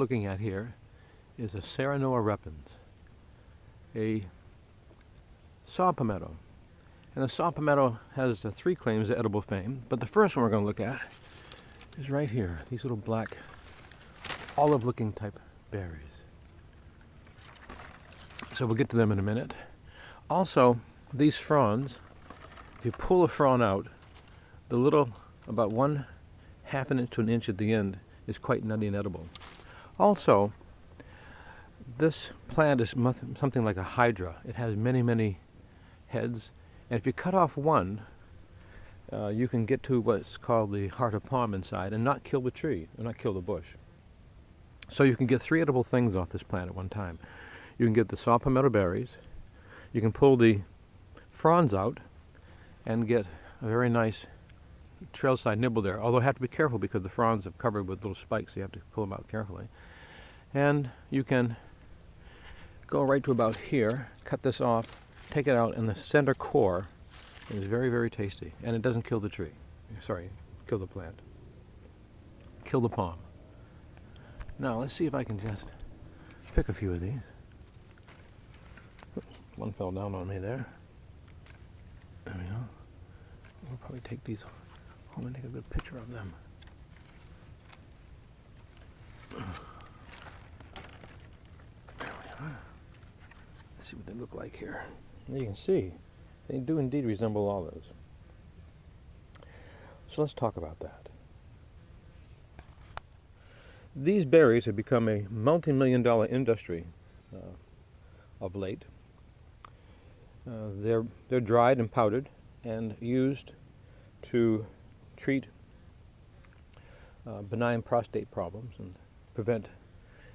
Looking at here is a Serranoa repens, a saw palmetto. And the saw palmetto has three claims to edible fame, but the first one we're going to look at is right here, these little black olive-looking type berries. So we'll get to them in a minute. Also, these fronds, if you pull a frond out, the little, about 1/2 inch to an inch at the end, is quite nutty and edible. Also, this plant is something like a hydra. It has many, many heads, and if you cut off one, you can get to what's called the heart of palm inside and not kill the tree, or not kill the bush. So you can get 3 edible things off this plant at one time. You can get the saw palmetto berries, you can pull the fronds out and get a very nice trailside nibble there, although you have to be careful because the fronds are covered with little spikes, so you have to pull them out carefully. And you can go right to about here, cut this off, take it out, and the center core is very, very tasty, and it doesn't kill the tree. Sorry, kill the plant. Kill the palm. Now let's see if I can just pick a few of these. Oops, one fell down on me there. There we go. We'll probably take these home and take a good picture of them. There we are. Let's see what they look like here. And you can see they do indeed resemble olives. So let's talk about that. These berries have become a multi-million-dollar industry of late. They're dried and powdered and used to treat benign prostate problems and prevent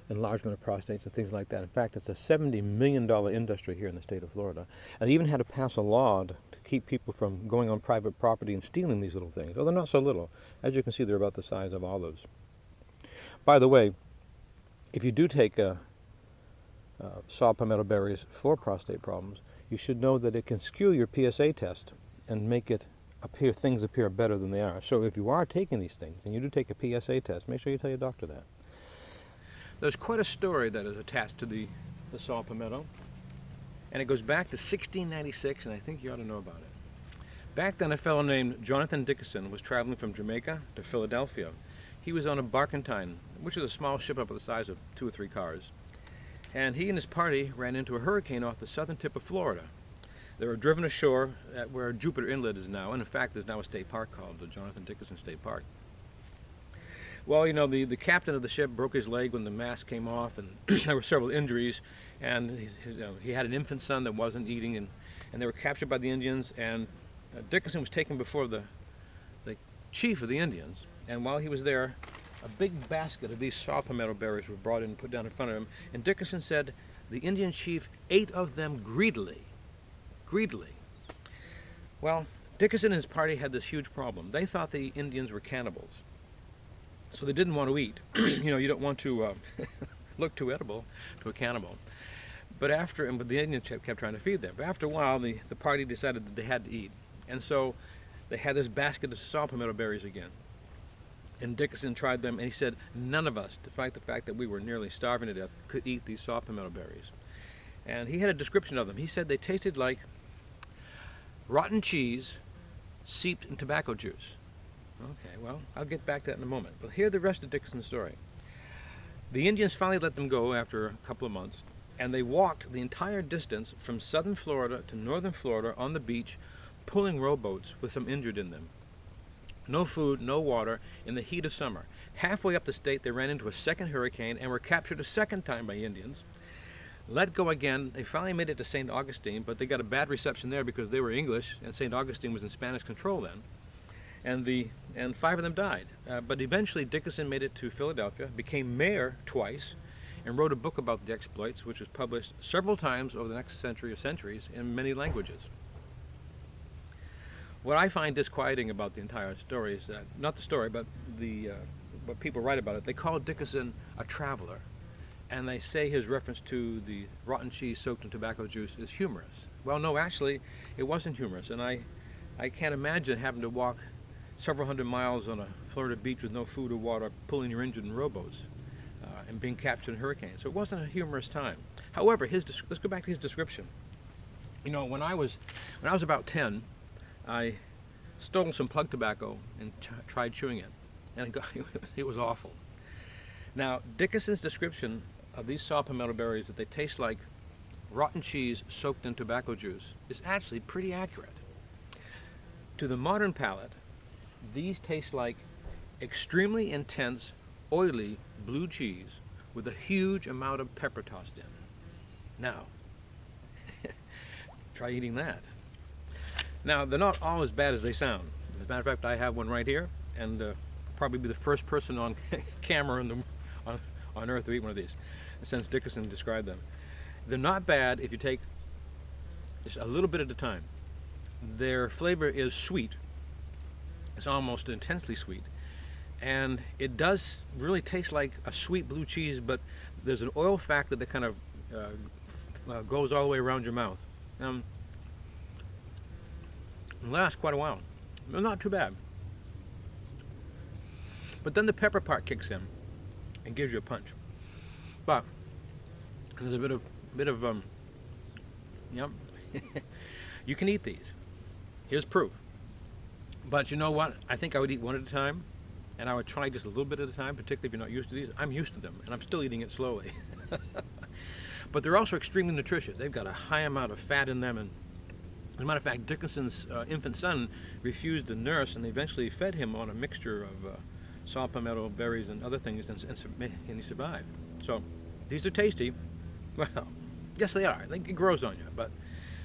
enlargement of prostates and things like that. In fact, it's a $70 million industry here in the state of Florida. And they even had to pass a law to keep people from going on private property and stealing these little things. Oh, they're not so little. As you can see, they're about the size of olives. By the way, if you do take saw palmetto berries for prostate problems, you should know that it can skew your PSA test and make it appear, things appear better than they are. So if you are taking these things and you do take a PSA test, make sure you tell your doctor that. There's quite a story that is attached to the saw palmetto, and it goes back to 1696, and I think you ought to know about it. Back then, a fellow named Jonathan Dickinson was traveling from Jamaica to Philadelphia. He was on a barkentine, which is a small ship about the size of 2 or 3 cars. And he and his party ran into a hurricane off the southern tip of Florida. They were driven ashore at where Jupiter Inlet is now, and in fact there's now a state park called the Jonathan Dickinson State Park. Well, you know, the captain of the ship broke his leg when the mast came off, and there were several injuries, and he had an infant son that wasn't eating, and they were captured by the Indians, and Dickinson was taken before the chief of the Indians, and while he was there, a big basket of these saw palmetto berries were brought in and put down in front of him, and Dickinson said the Indian chief ate of them greedily. Greedily. Well, Dickinson and his party had this huge problem. They thought the Indians were cannibals, so they didn't want to eat. You know, you don't want to look too edible to a cannibal. But the Indians kept trying to feed them. But after a while, the party decided that they had to eat, and so they had this basket of saw palmetto berries again. And Dickinson tried them, and he said, none of us, despite the fact that we were nearly starving to death, could eat these saw palmetto berries. And he had a description of them. He said they tasted like rotten cheese seeped in tobacco juice. Okay, well, I'll get back to that in a moment. But hear the rest of Dickinson's story. The Indians finally let them go after a couple of months, and they walked the entire distance from southern Florida to northern Florida on the beach, pulling rowboats with some injured in them. No food, no water, in the heat of summer. Halfway up the state, they ran into a second hurricane and were captured a second time by Indians. Let go again. They finally made it to St. Augustine, but they got a bad reception there because they were English, and St. Augustine was in Spanish control then. And 5 of them died. But eventually Dickinson made it to Philadelphia, became mayor twice, and wrote a book about the exploits, which was published several times over the next century or centuries in many languages. What I find disquieting about the entire story is that, not the story, but what people write about it, they call Dickinson a traveler. And they say his reference to the rotten cheese soaked in tobacco juice is humorous. Well, no, actually, it wasn't humorous. And I can't imagine having to walk several hundred miles on a Florida beach with no food or water, pulling your engine in rowboats. and being captured in hurricanes. So it wasn't a humorous time. However, let's go back to his description. You know, when I was about 10, I stole some plug tobacco and tried chewing it, and it was awful. Now, Dickinson's description of these saw palmetto berries, that they taste like rotten cheese soaked in tobacco juice, is actually pretty accurate. To the modern palate, these taste like extremely intense, oily blue cheese with a huge amount of pepper tossed in. Now, try eating that. Now, they're not all as bad as they sound. As a matter of fact, I have one right here, and probably be the first person on camera on Earth to eat one of these, since Dickinson described them. They're not bad if you take just a little bit at a time. Their flavor is sweet. It's almost intensely sweet. And it does really taste like a sweet blue cheese, but there's an oil factor that kind of goes all the way around your mouth. It lasts quite a while. They're not too bad. But then the pepper part kicks in and gives you a punch. But there's a bit of yep. You can eat these. Here's proof. But you know what? I think I would eat one at a time, and I would try just a little bit at a time, particularly if you're not used to these. I'm used to them, and I'm still eating it slowly. But they're also extremely nutritious. They've got a high amount of fat in them, and as a matter of fact, Dickinson's infant son refused the nurse, and they eventually fed him on a mixture of saw palmetto berries and other things, and he survived. So these are tasty. Well, yes, they are. It grows on you, but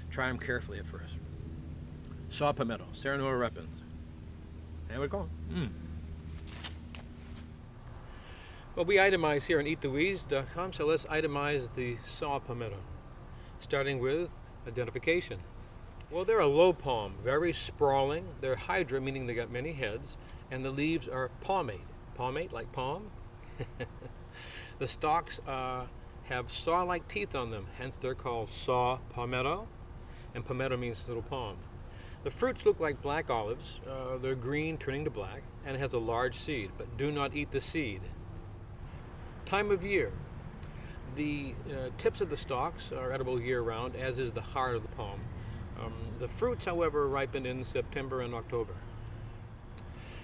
try them carefully at first. Saw palmetto, Serenora repens. There we go. Well, we itemize here on eattheweeds.com, so let's itemize the saw palmetto, starting with identification. Well, they're a low palm, very sprawling. They're hydra, meaning they got many heads, and the leaves are palmate. Palmate, like palm. The stalks have saw-like teeth on them, hence they're called saw palmetto, and palmetto means little palm. The fruits look like black olives. They're green, turning to black, and it has a large seed, but do not eat the seed. Time of year. The tips of the stalks are edible year-round, as is the heart of the palm. The fruits, however, ripen in September and October.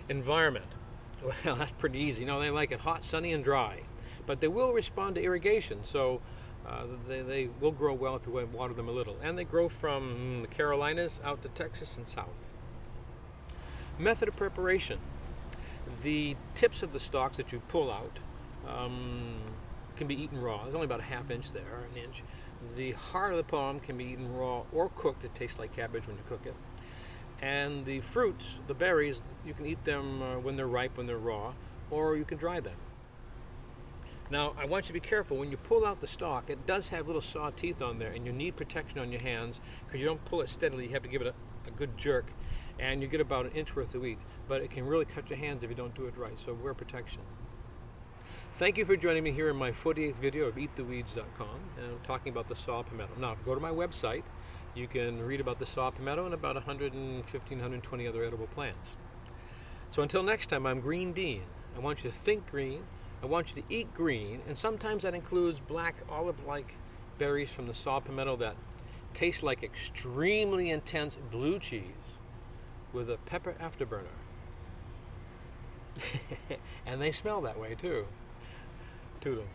Environment. Well, that's pretty easy. You know, they like it hot, sunny, and dry. But they will respond to irrigation, so they will grow well if you water them a little. And they grow from the Carolinas out to Texas and south. Method of preparation. The tips of the stalks that you pull out can be eaten raw. There's only about a ½ inch there, or an inch. The heart of the palm can be eaten raw or cooked. It tastes like cabbage when you cook it. And the fruits, the berries, you can eat them when they're ripe, when they're raw, or you can dry them. Now, I want you to be careful. When you pull out the stalk, it does have little saw teeth on there, and you need protection on your hands because you don't pull it steadily. You have to give it a good jerk, and you get about an inch worth to eat. But it can really cut your hands if you don't do it right, so wear protection. Thank you for joining me here in my 48th video of eattheweeds.com, and I'm talking about the saw palmetto. Now, if you go to my website, you can read about the saw palmetto and about 115, 120 other edible plants. So until next time, I'm Green Dean. I want you to think green. I want you to eat green, and sometimes that includes black olive-like berries from the saw palmetto that taste like extremely intense blue cheese with a pepper afterburner. And they smell that way too. Toodles.